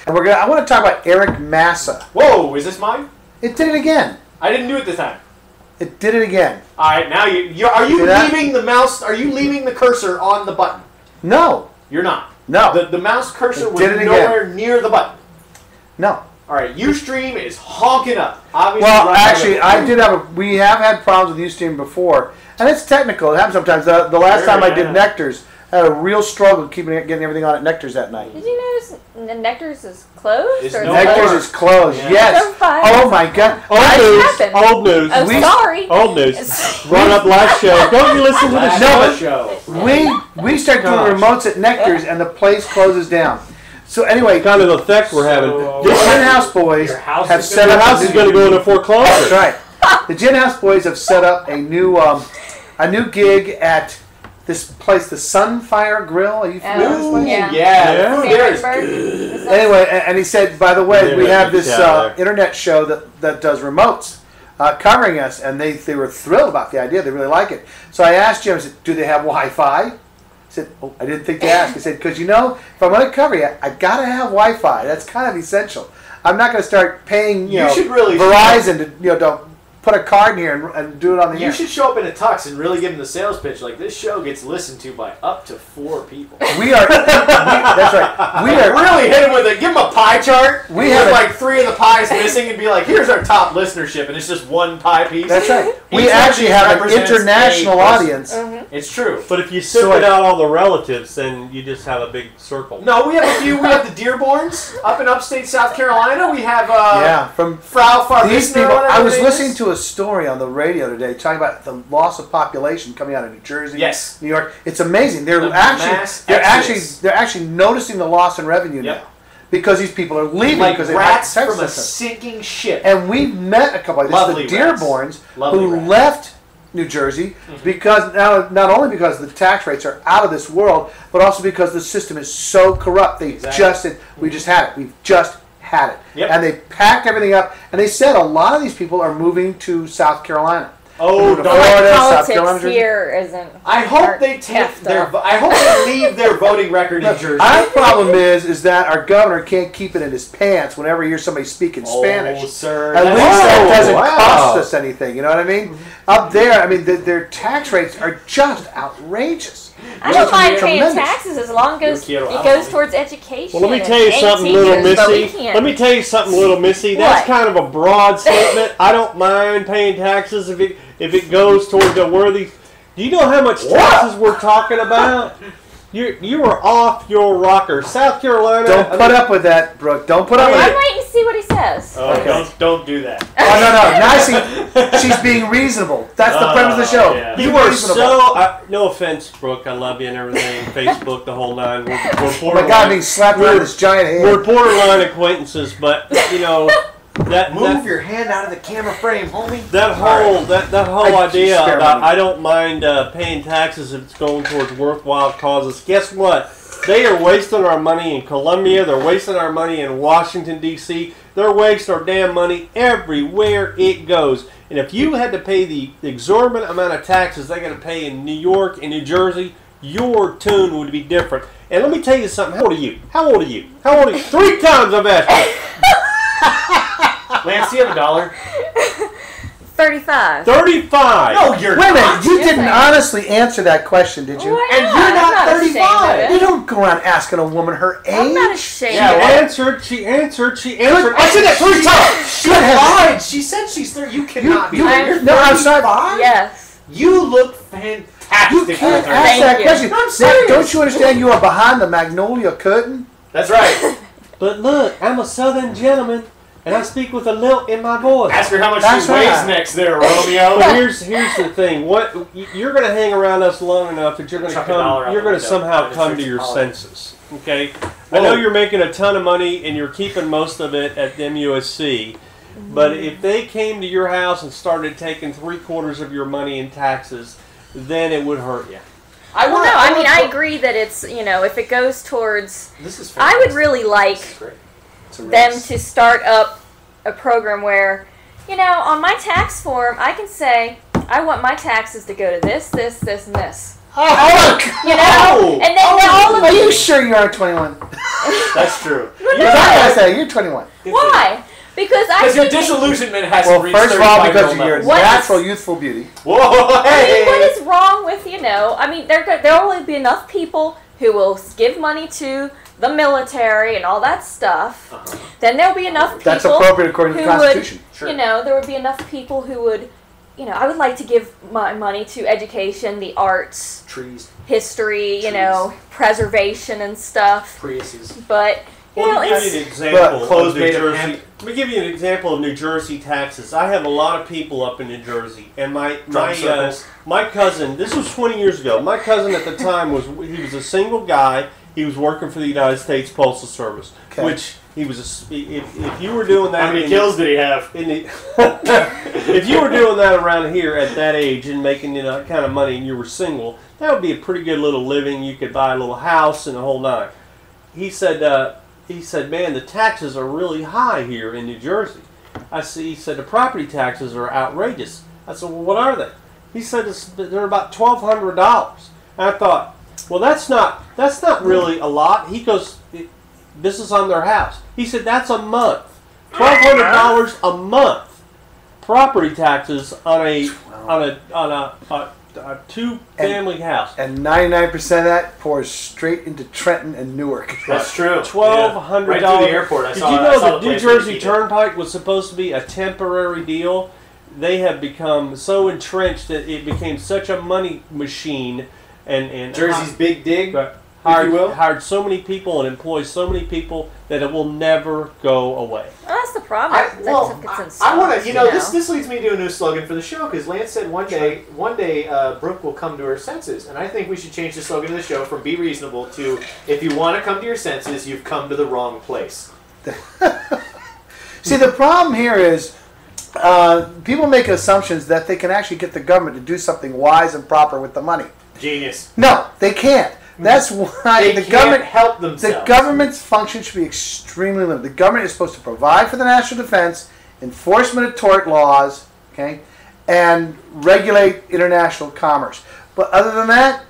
And I want to talk about Eric Massa. Whoa, is this mine? It did it again. I didn't do it this time. It did it again. All right, now are you leaving the mouse? Are you leaving the cursor on the button? No. You're not. No. The mouse cursor was nowhere near the button. No. All right, Ustream is honking up. Obviously, well, actually, we have had problems with Ustream before, and it's technical. It happens sometimes. The last time I did Nectar's, I had a real struggle getting everything on at Nectar's that night. Did you notice Nectar's is closed? Nectar's is closed. Yeah. Yes. Oh my God. Old news. Oh, sorry. Old news. Run up last show. Don't you listen to the show? We start doing remotes at Nectar's, and the place closes down. So anyway, kind of effect we're having. The Gin House Boys have set up. The house is going to go into foreclosure. That's right. The Gin House Boys have set up a new gig at this place, the Sunfire Grill. Are you familiar with this place? Yeah. Anyway, and he said, by the way, we have this internet show that does remotes covering us, and they were thrilled about the idea. They really like it. So I asked Jim, I said, do they have Wi-Fi? He said, oh, I didn't think to ask. He said, because if I'm going to cover you, I got to have Wi-Fi. That's kind of essential. I'm not going to start paying Verizon to put a card in here and do it on the air. You should show up in a tux and really give them the sales pitch. Like, this show gets listened to by up to 4 people. That's right. We are really hit them with it. Give them a pie chart. We have like 3 of the pies missing and be like, here's our top listenership, and it's just 1 pie piece. That's right. We actually have an international audience. Mm-hmm. It's true. But if you separate out all the relatives, then you just have a big circle. No, we have a few. We have the Dearborns up in upstate South Carolina. We have from Frau Farbissner. These people. I was listening to a story on the radio today talking about the loss of population coming out of New Jersey, New York. It's amazing. They're actually noticing the loss in revenue now because these people are leaving because they rats from a sinking ship. And we met a couple of the Dearborns who left New Jersey because not only because the tax rates are out of this world, but also because the system is so corrupt. They just said, we just had it. We've just had it. And they packed everything up, and they said a lot of these people are moving to South Carolina. Oh, no! Politics here isn't. I hope they leave their voting record in Jersey. Our problem is that our governor can't keep it in his pants whenever you hear somebody speaking Spanish. Oh, sir! At least that doesn't cost us anything. You know what I mean? Up there, I mean, their tax rates are just outrageous. I don't mind paying taxes as long as it goes towards education. Well, let me tell you something, little Missy. Let me tell you something, little Missy. That's kind of a broad statement. I don't mind paying taxes if it goes towards a worthy. Do you know how much taxes we're talking about? You are off your rocker. South Carolina. Don't put up with that, Brooke. Don't put up with it. I'm waiting to see what he says. Oh, don't do that. Oh, no. Now she's being reasonable. That's the premise of the show. Yeah. You are so. No offense, Brooke. I love you and everything. Facebook, the whole 9. We're oh my God, being slapped around this giant hand. We're borderline acquaintances, but move your hand out of the camera frame, homie. That whole idea about I don't mind paying taxes if it's going towards worthwhile causes. Guess what? They are wasting our money in Columbia. They're wasting our money in Washington, D.C. They're wasting our damn money everywhere it goes. And if you had to pay the exorbitant amount of taxes they got to pay in New York and New Jersey, your tune would be different. And let me tell you something. How old are you? How old are you? How old are you? 3 times I've asked you. Lance, do you have $1? 35. 35. No, you're not. Wait a minute. You didn't honestly answer that question, did you? And you're not 35. You don't go around asking a woman her age. I'm not ashamed. She answered. I said that 3 times. She lied. She said she's 30. You cannot be. I'm sorry. Yes. You look fantastic. You can't ask that question. I'm serious. Don't you understand you are behind the magnolia curtain? That's right. But look, I'm a Southern gentleman. And I speak with a lilt in my voice. Ask her how much she weighs next there, Romeo. But here's the thing. You're going to hang around us long enough that you're going to somehow come to your senses. Okay? I know you're making a ton of money and you're keeping most of it at MUSC. But if they came to your house and started taking 3/4 of your money in taxes, then it would hurt you. I agree that it's, if it goes towards, I would really like them to start up a program where, on my tax form, I can say, I want my taxes to go to this, this, this, and this. You know? And then all of Are you sure you aren't 21? That's true. I say you're 21. Why? Because your disillusionment has to reach first of all, because of levels. your natural youthful beauty. Whoa, hey. I mean, what is wrong with, I mean, there'll only be enough people who will give money to the military and all that stuff. Then there'll be enough people. That's appropriate according to the Constitution. Sure. There would be enough people who would, I would like to give my money to education, the arts, trees, history, preservation and stuff. Priuses. But let me give you an example of New Jersey. Let me give you an example of New Jersey taxes. I have a lot of people up in New Jersey, and my cousin. This was 20 years ago. My cousin at the time was a single guy. He was working for the United States Postal Service, which he was. If you were doing that, how many kills did he have? If you were doing that around here at that age and making that kind of money, and you were single, that would be a pretty good little living. You could buy a little house and the whole nine. He said, man, the taxes are really high here in New Jersey. He said, the property taxes are outrageous. I said, well, what are they? He said, they're about $1,200. And I thought, well, that's not really a lot. He goes, this is on their house. He said, that's a month. $1,200 a month. Property taxes on a two-family house. And 99% of that pours straight into Trenton and Newark. That's true. $1,200. Right through the airport. Did you know the New Jersey Turnpike was supposed to be a temporary deal? They have become so entrenched that it became such a money machine. And Jersey's Big Dig, hired so many people and employs so many people that it will never go away. Well, that's the problem. I want to, this leads me to a new slogan for the show, because Lance said one day Brooke will come to her senses, and I think we should change the slogan of the show from "Be reasonable" to "If you want to come to your senses, you've come to the wrong place." See, the problem here is people make assumptions that they can actually get the government to do something wise and proper with the money. Genius. No, they can't. That's why the government help themselves. The government's function should be extremely limited. The government is supposed to provide for the national defense, enforcement of tort laws, and regulate international commerce. But other than that,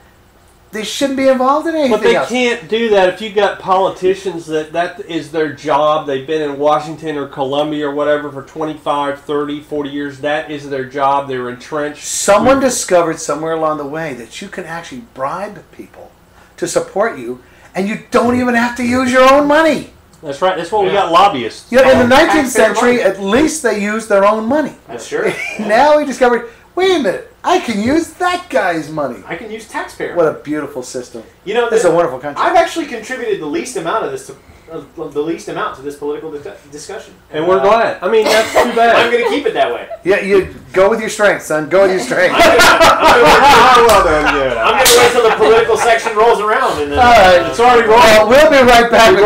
they shouldn't be involved in anything else. But they can't do that if you've got politicians that is their job. They've been in Washington or Columbia or whatever for 25, 30, 40 years. That is their job. They're entrenched. Someone discovered somewhere along the way that you can actually bribe people to support you, and you don't even have to use your own money. That's right. That's why we got lobbyists. In the 19th century, at least they used their own money. That's true. Now we discovered, wait a minute, I can use that guy's money. I can use taxpayer. What a beautiful system. This is a wonderful country. I've actually contributed the least amount to this political discussion. And we're glad. I mean, that's too bad. I'm going to keep it that way. Yeah, you go with your strength, son. Go with your strength. I'm going to wait till the political section rolls around. And then, all right. it's already rolling. We'll be right back with